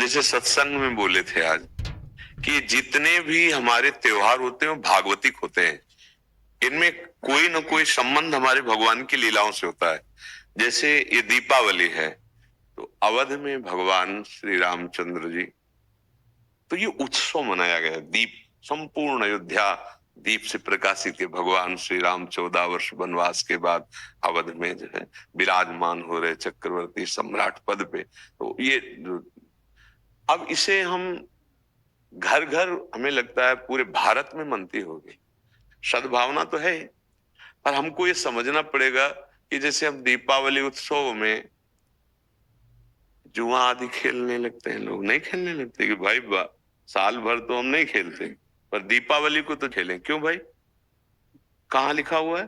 जैसे सत्संग में बोले थे आज कि जितने भी हमारे त्योहार होते हैं वो भागवतिक होते हैं। इनमें कोई न कोई संबंध हमारे भगवान की लीलाओं से होता है। जैसे ये दीपावली है तो अवध में भगवान श्री रामचंद्र जी, तो ये उत्सव मनाया गया। दीप, संपूर्ण अयोध्या दीप से प्रकाशित है। भगवान श्री राम 14 वर्ष वनवास के बाद अवध में जो है विराजमान हो रहे चक्रवर्ती सम्राट पद पे। तो ये अब इसे हम घर घर, हमें लगता है पूरे भारत में मनती होगी। सद्भावना तो है, पर हमको ये समझना पड़ेगा कि जैसे हम दीपावली उत्सव में जुआ आदि खेलने लगते हैं, लोग नहीं खेलने लगते कि भाई साल भर तो हम नहीं खेलते पर दीपावली को तो खेलें। क्यों भाई? कहाँ लिखा हुआ है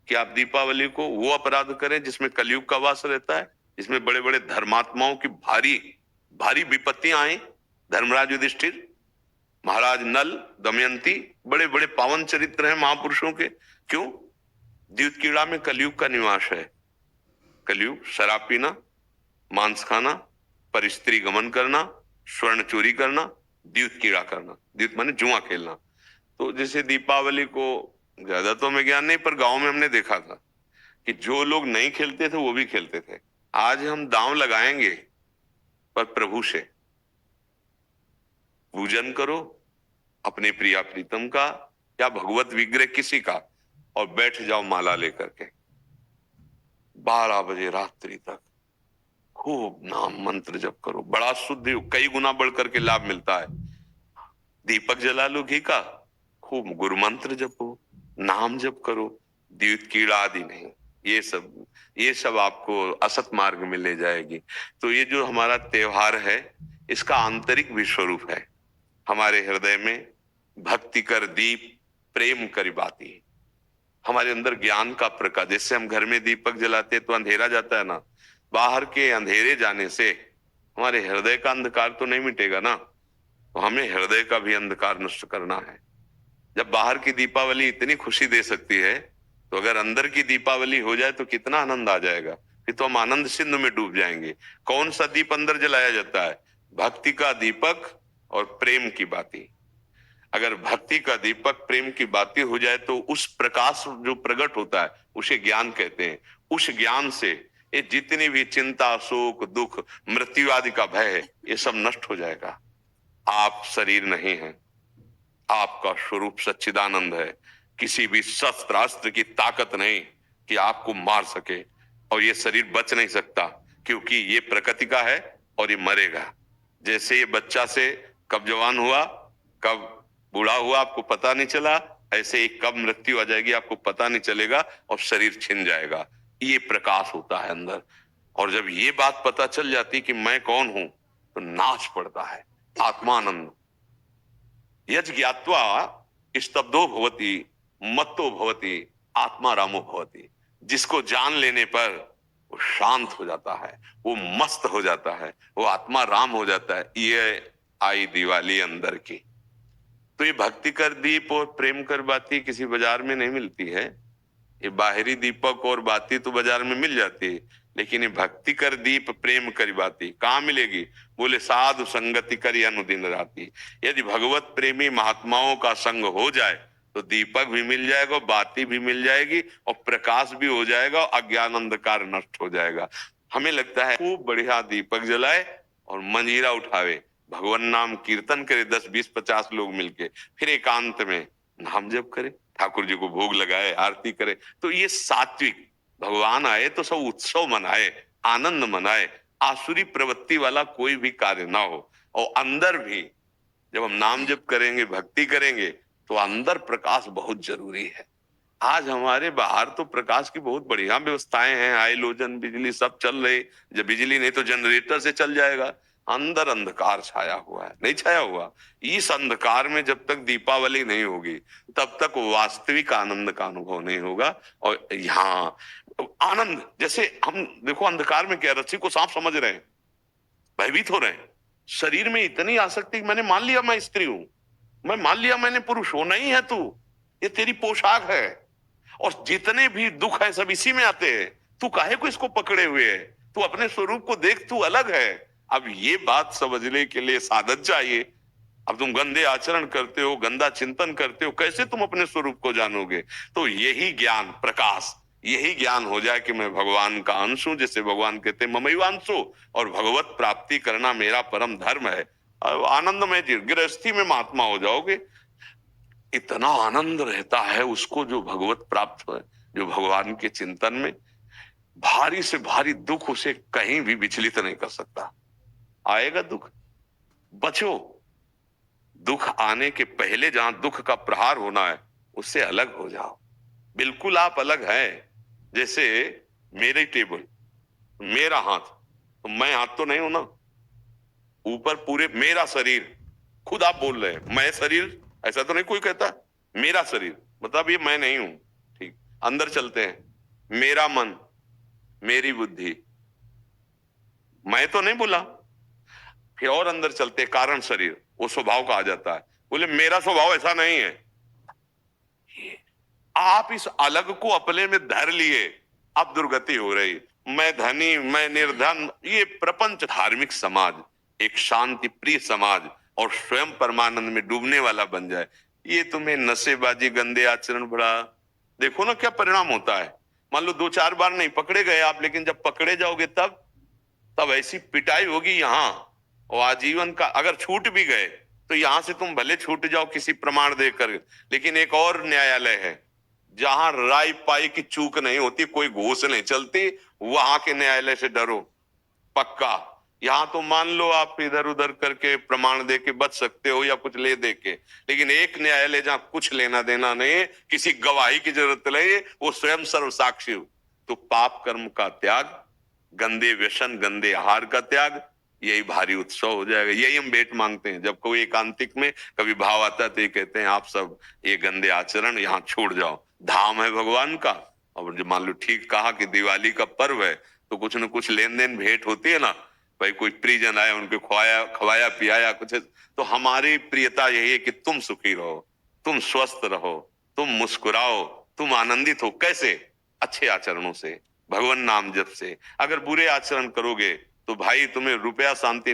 कि आप दीपावली को वो अपराध करें जिसमें कलयुग का वास रहता है, जिसमें बड़े बड़े धर्मात्माओं की भारी भारी विपत्तियां आए। धर्मराज युधिष्ठिर, महाराज नल, दमयंती, बड़े बड़े पावन चरित्र हैं महापुरुषों के। क्यों? द्यूत कीड़ा में कलयुग का निवास है। कलयुग शराब पीना, मांस खाना, पर स्त्री गमन करना, स्वर्ण चोरी करना, द्यूत कीड़ा करना। द्यूत माने जुआ खेलना। तो जैसे दीपावली को ज्यादा तो हमें ज्ञान नहीं, पर गांव में हमने देखा था कि जो लोग नहीं खेलते थे वो भी खेलते थे। आज हम दांव लगाएंगे पर प्रभु से पूजन करो, अपने प्रिया प्रीतम का या भगवत विग्रह किसी का, और बैठ जाओ माला लेकर के 12 बजे रात्रि तक खूब नाम मंत्र जप करो। बड़ा शुद्ध, कई गुना बढ़ करके लाभ मिलता है। दीपक जला लो घी का, खूब गुरु मंत्र जपो, नाम जप करो, द्यूत कीड़ा आदि नहीं। ये सब आपको असत मार्ग में ले जाएगी। तो ये जो हमारा त्योहार है इसका आंतरिक भी स्वरूप है। हमारे हृदय में भक्ति कर दीप प्रेम करी बाती। हमारे अंदर ज्ञान का प्रकाश। जैसे हम घर में दीपक जलाते तो अंधेरा जाता है ना, बाहर के अंधेरे जाने से हमारे हृदय का अंधकार तो नहीं मिटेगा ना। तो हमें हृदय का भी अंधकार नष्ट करना है। जब बाहर की दीपावली इतनी खुशी दे सकती है तो अगर अंदर की दीपावली हो जाए तो कितना आनंद आ जाएगा। फिर तो हम आनंद सिंधु में डूब जाएंगे। कौन सा दीप अंदर जलाया जाता है? भक्ति का दीपक और प्रेम की बाती। अगर भक्ति का दीपक प्रेम की बाती हो जाए तो उस प्रकाश जो प्रकट होता है उसे ज्ञान कहते हैं। उस ज्ञान से ये जितनी भी चिंता, शोक, दुख, मृत्यु आदि का भय है ये सब नष्ट हो जाएगा। आप शरीर नहीं है, आपका स्वरूप सच्चिदानंद है। किसी भी शस्त्रास्त्र की ताकत नहीं कि आपको मार सके, और ये शरीर बच नहीं सकता क्योंकि ये प्रकृति का है और ये मरेगा। जैसे ये बच्चा से कब जवान हुआ, कब बूढ़ा हुआ आपको पता नहीं चला, ऐसे ही कब मृत्यु आ जाएगी आपको पता नहीं चलेगा और शरीर छिन जाएगा। ये प्रकाश होता है अंदर। और जब ये बात पता चल जाती कि मैं कौन हूं तो नाच पड़ता है आत्मानंद। यज ज्ञात्वा स्तब्धो भवति मत्तो भवति आत्मा रामो भवति। जिसको जान लेने पर वो शांत हो जाता है, वो मस्त हो जाता है, वो आत्मा राम हो जाता है। ये आई दिवाली अंदर की। तो ये भक्ति कर दीप और प्रेम कर बाती किसी बाजार में नहीं मिलती है। ये बाहरी दीपक और बाती तो बाजार में मिल जाती है, लेकिन ये भक्ति कर दीप प्रेम करी बाती कहाँ मिलेगी? बोले साधु संगति करी अनुदिन राती। यदि भगवत प्रेमी महात्माओं का संग हो जाए तो दीपक भी मिल जाएगा, बाती भी मिल जाएगी और प्रकाश भी हो जाएगा, अज्ञान अंधकार नष्ट हो जाएगा। हमें लगता है खूब बढ़िया दीपक जलाए और मंजीरा उठावे, भगवान नाम कीर्तन करे 10, 20, 50 लोग मिलके, फिर एकांत में नाम जप करे, ठाकुर जी को भोग लगाए, आरती करे। तो ये सात्विक, भगवान आए तो सब उत्सव मनाए, आनंद मनाए, आसुरी प्रवृत्ति वाला कोई भी कार्य ना हो। और अंदर भी जब हम नाम जप करेंगे, भक्ति करेंगे तो अंदर प्रकाश बहुत जरूरी है। आज हमारे बाहर तो प्रकाश की बहुत बढ़िया व्यवस्थाएं हैं, हाइलोजन बिजली सब चल रही। जब बिजली नहीं तो जनरेटर से चल जाएगा। अंदर अंधकार छाया हुआ है, नहीं छाया हुआ। इस अंधकार में जब तक दीपावली नहीं होगी तब तक वास्तविक आनंद का अनुभव नहीं होगा। और यहाँ आनंद, जैसे हम देखो अंधकार में क्या, रस्सी को सांप समझ रहे हैं, भयभीत हो रहे हैं। शरीर में इतनी आसक्ति, मैंने मान लिया मैं स्त्री हूं, मैं मान लिया मैंने पुरुष हूं। नहीं है तू, ये तेरी पोशाक है। और जितने भी दुख है सब इसी में आते हैं। तू काहे को इसको पकड़े हुए है? तू अपने स्वरूप को देख, तू अलग है। अब ये बात समझने के लिए साधन चाहिए। अब तुम गंदे आचरण करते हो, गंदा चिंतन करते हो, कैसे तुम अपने स्वरूप को जानोगे? तो यही ज्ञान प्रकाश, यही ज्ञान हो जाए कि मैं भगवान का अंश हूं, जैसे भगवान कहते हैं ममैवांशो, और भगवत प्राप्ति करना मेरा परम धर्म है। अब आनंदमय गृहस्थी में महात्मा हो जाओगे। इतना आनंद रहता है उसको जो भगवत प्राप्त है, जो भगवान के चिंतन में। भारी से भारी दुख उसे कहीं भी विचलित नहीं कर सकता। आएगा दुख, बचो। दुख आने के पहले जहां दुख का प्रहार होना है, उससे अलग हो जाओ। बिल्कुल आप अलग हैं। जैसे मेरी टेबल, मेरा हाथ, तो मैं हाथ तो नहीं हूं ना। ऊपर पूरे मेरा शरीर, खुद आप बोल रहे हैं मैं शरीर, ऐसा तो नहीं कोई कहता। मेरा शरीर मतलब ये मैं नहीं हूं। ठीक, अंदर चलते हैं। मेरा मन, मेरी बुद्धि, मैं तो नहीं बोला। फिर और अंदर चलते, कारण शरीर, वो स्वभाव का आ जाता है। बोले मेरा स्वभाव ऐसा नहीं है। आप इस अलग को अपने में धर लिए, अब दुर्गति हो रही। मैं धनी, मैं निर्धन, ये प्रपंच धार्मिक समाज, एक शांति प्रिय समाज और स्वयं परमानंद में डूबने वाला बन जाए। ये तुम्हें नशेबाजी, गंदे आचरण बढ़ा, देखो ना क्या परिणाम होता है। मान लो 2-4 बार नहीं पकड़े गए आप, लेकिन जब पकड़े जाओगे तब तब ऐसी पिटाई होगी यहाँ, और आजीवन का। अगर छूट भी गए तो यहां से तुम भले छूट जाओ किसी प्रमाण देकर, लेकिन एक और न्यायालय है जहां राय पाई की चूक नहीं होती, कोई घूस नहीं चलती, वहां के न्यायालय से डरो पक्का। यहां तो मान लो आप इधर उधर करके प्रमाण दे के बच सकते हो या कुछ ले दे के, लेकिन एक न्यायालय जहां कुछ लेना देना नहीं, किसी गवाही की जरूरत नहीं, वो स्वयं सर्व साक्षी हो। तो पाप कर्म का त्याग, गंदे व्यसन, गंदे आहार का त्याग, यही भारी उत्सव हो जाएगा। यही हम भेंट मांगते हैं जब कोई एकांतिक में कभी भाव आता है, तो ये कहते हैं आप सब ये गंदे आचरण यहाँ छोड़ जाओ, धाम है भगवान का। और जो मान लो ठीक कहा कि दिवाली का पर्व है, तो कुछ न कुछ लेन देन भेंट होती है ना। भाई कोई प्रियजन आए, उनको खवाया खवाया पियाया कुछ, तो हमारी प्रियता यही है कि तुम सुखी रहो, तुम स्वस्थ रहो, तुम मुस्कुराओ, तुम आनंदित हो। कैसे? अच्छे आचरणों से, भगवान नाम जप से। अगर बुरे आचरण करोगे तो भाई तुम्हें रुपया शांति